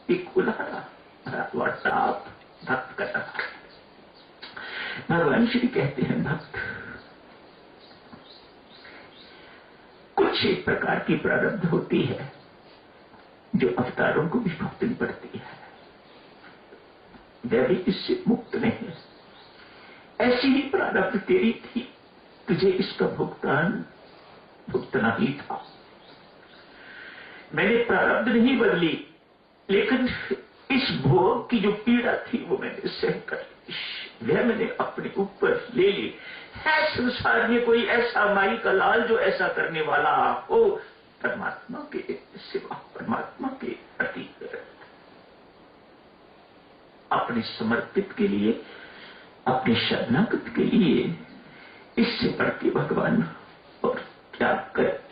एक बुलारा व्हाट्सएप भक्त कर रहा है। भगवान श्री कहते हैं, भक्त कुछ एक प्रकार की प्रारब्ध होती है जो अवतारों को भी भुगतनी पड़ती है, वह भी इससे मुक्त नहीं है। ऐसी ही प्रारब्ध तेरी थी, तुझे इसका भुगतान भुगतना ही था। मैंने प्रारब्ध नहीं बदली, लेकिन इस भोग की जो पीड़ा थी वो मैंने सह कर ली, वह मैंने अपने ऊपर ले ली। है संसार में कोई ऐसा माई का लाल जो ऐसा करने वाला हो? परमात्मा के सिवा, परमात्मा के अतीत, अपने समर्पित के लिए, अपने शरणागत के लिए इससे बढ़ के भगवान और क्या करे।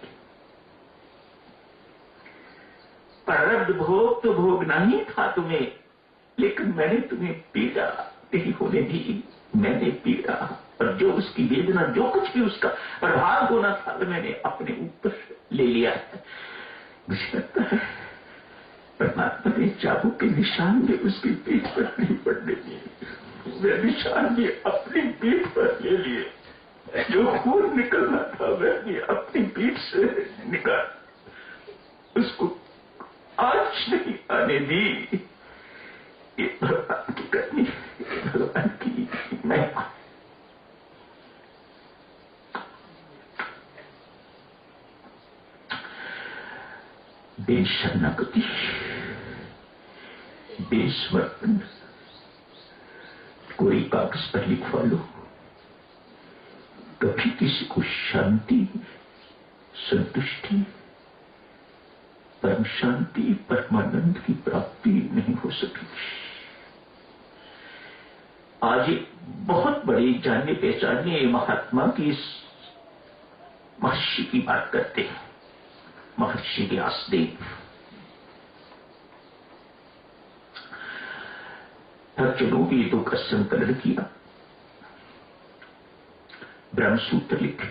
प्रारब्ध भोग तो भोगना ही था तुम्हें, लेकिन मैंने तुम्हें पीड़ा नहीं होने दी। मैंने पीड़ा और जो उसकी वेदना, जो कुछ भी उसका प्रभाव होना था, मैंने अपने ऊपर ले लिया है। मुझे लगता है परमात्मा ने चाबुक के निशान भी उसकी पीठ पर नहीं पड़ने दिए, वे निशान भी अपनी पीठ पर ले लिए। जो खून निकलना था वह भी अपनी पीठ से निकाल, उसको आज नहीं आने दी। ये भगवान की करनी, भगवान की महिमा। बेशरणागति, बेसमर्पण, कोई कागज पर लिखवा लो, कभी किसी को शांति, संतुष्टि, परम शांति, परमानंद की प्राप्ति नहीं हो सकी। आज एक बहुत बड़ी जाने पहचाने महात्मा की महर्षि की बात करते हैं, महर्षि व्यासदेव। भक्तों की दो का संकलन किया, ब्रह्मसूत्र लिखे,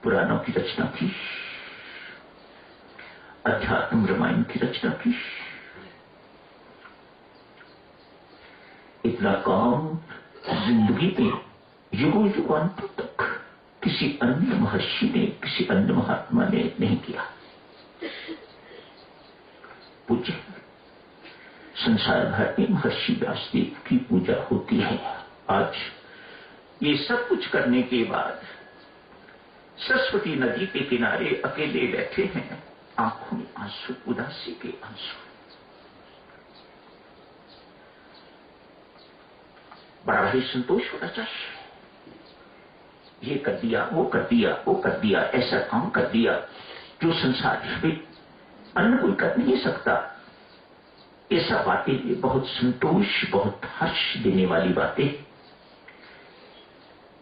पुराणों की रचना की, अध्यात्म रामायण की रचना की। इतना काम जिंदगी में युगों युगांतों तक किसी अन्य महर्षि ने, किसी अन्य महात्मा ने नहीं किया। पूज्य संसार भर में महर्षि व्यासदेव की पूजा होती है। आज ये सब कुछ करने के बाद सरस्वती नदी के किनारे अकेले बैठे हैं, आंखों में आंसू, उदासी के आंसू। बड़ा ही संतोष होना चाहिए। ये कर दिया, वो कर दिया, वो कर दिया, ऐसा काम कर दिया जो संसार में अन्य कोई कर नहीं सकता। ऐसा बातें बहुत संतोष, बहुत हर्ष देने वाली बातें।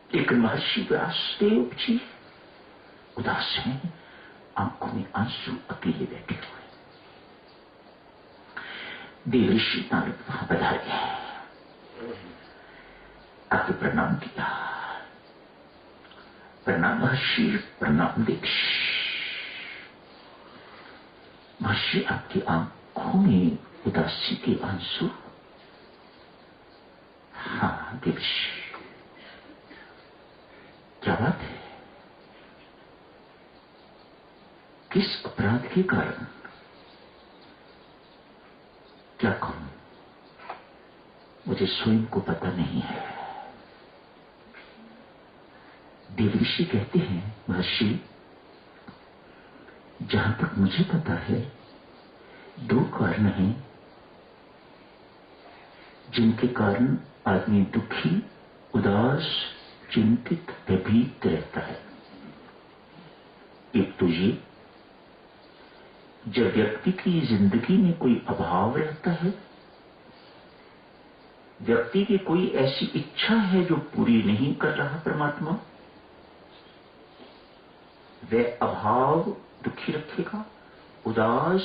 लेकिन महर्षि व्यासदेव जी उदास हैं, आंखों में आंसू, अकेले बैठे हुए। देवर्षि नारद वहां पधारे, आके प्रणाम किया। प्रणाम महर्षि, प्रणाम दीक्ष। महर्षि, आपकी आंखों में उदासी के आंसू? हाँ दीक्ष, क्या बात है? किस अपराध के कारण? क्या कहूं, मुझे स्वयं को पता नहीं है। देवर्षि कहते हैं, महर्षि जहां तक मुझे पता है दो कारण हैं जिनके कारण आदमी दुखी, उदास, चिंतित, भयभीत रहता है। एक तो ये, जब व्यक्ति की जिंदगी में कोई अभाव रहता है, व्यक्ति की कोई ऐसी इच्छा है जो पूरी नहीं कर रहा परमात्मा, वह अभाव दुखी रखेगा, उदास,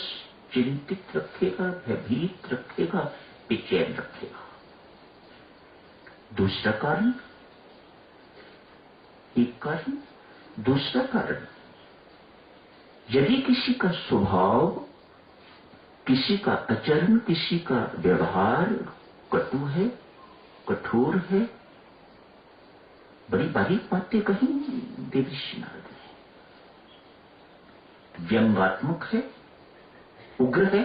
चिंतित रखेगा, भयभीत रखेगा, बेचैन रखेगा। दूसरा कारण, एक कारण, दूसरा कारण, यदि किसी का स्वभाव किसी का आचरण, किसी का व्यवहार कटु है, कठोर है, बड़ी बारीक बातें कही देवर्षि नारद ने, व्यंग्यात्मक है, उग्र है,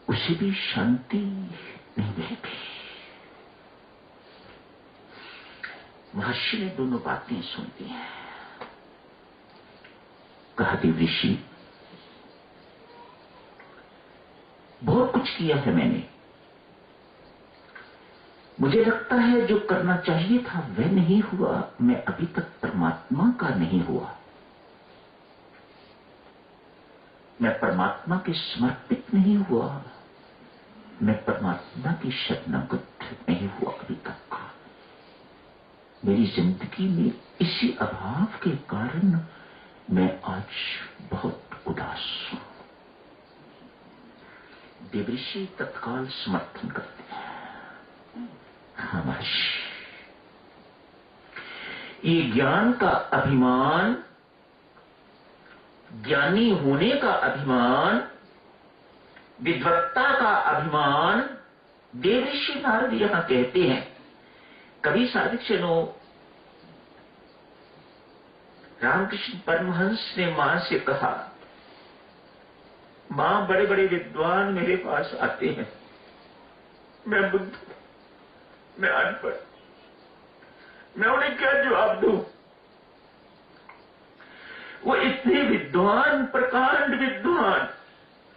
उसे भी शांति नहीं मिलेगी। महर्षि ने दोनों बातें सुन ली हैं। कहा देवर्षि, बहुत कुछ किया है मैंने, मुझे लगता है जो करना चाहिए था वह नहीं हुआ, मैं अभी तक परमात्मा का नहीं हुआ, मैं परमात्मा के समर्पित नहीं हुआ, मैं परमात्मा की शरणागत नहीं हुआ अभी तक। मेरी जिंदगी में इसी अभाव के कारण मैं आज बहुत उदास हूं। देवर्षि तत्काल समर्थन करते हैं। हाँ महर्षि, ये ज्ञान का अभिमान, ज्ञानी होने का अभिमान, विद्वत्ता का अभिमान देवर्षि नारद यहां कहते हैं। कवि साधुजनों, रामकृष्ण परमहंस ने मां से कहा, मां बड़े बड़े विद्वान मेरे पास आते हैं, मैं बुद्ध, मैं अनपढ़, मैं उन्हें क्या जवाब दूं? वो इतने विद्वान, प्रकांड विद्वान,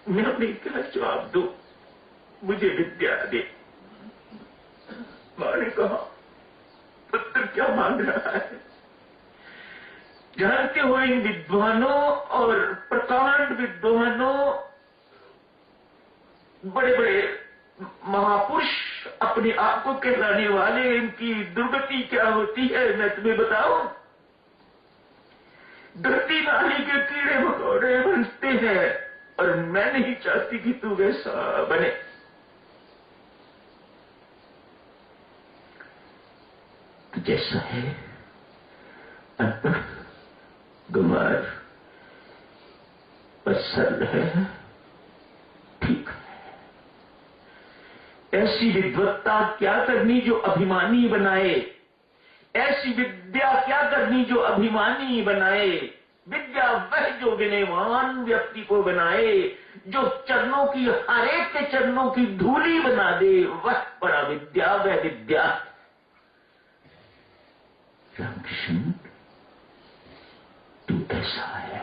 मैं उन्हें क्या जवाब दूं? मुझे विद्या दे। मां ने कहा, पुत्र क्या मांग रहा है? जानते हो इन विद्वानों और प्रकांड विद्वानों, बड़े बड़े महापुरुष अपने आप को कहलाने वाले, इनकी दुर्गति क्या होती है मैं तुम्हें बताऊं? धरती नाली के कीड़े मकोड़े बनते हैं, और मैं नहीं चाहती कि तू वैसा बने। तो जैसा है, अनपढ़, गंवार, पर सरल है, ठीक है। ऐसी विद्वत्ता क्या करनी जो अभिमानी बनाए, ऐसी विद्या क्या करनी जो अभिमानी बनाए। विद्या वह जो विनयवान व्यक्ति को बनाए, जो चरणों की, हर एक के चरणों की धूली बना दे, वह बड़ा विद्या, वह विद्या। रामकृष्ण, तू ऐसा है,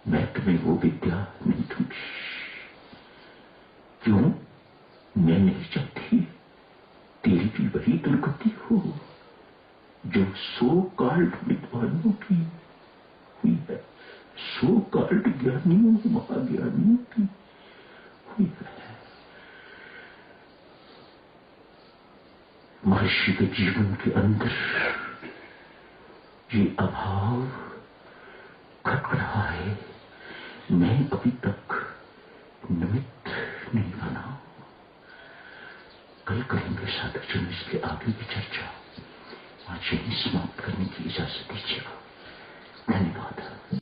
मैं तुम्हें वो विद्या नहीं दूंगी। क्यों? मैं नहीं चाहती तेरी भी वही दुर्गति हो जो सो काल्ड विद्वानों की हुई है, सो काल्ड ज्ञानियों, महाज्ञानियों की हुई है। महर्षि के जीवन के अंदर ये अभाव घट रहा है, मैं अभी तक निमित्त नहीं बना। कल करेंगे साधुजन इसके आगे की चर्चा। आज यही समाप्त करने की इजाजत दीजिएगा।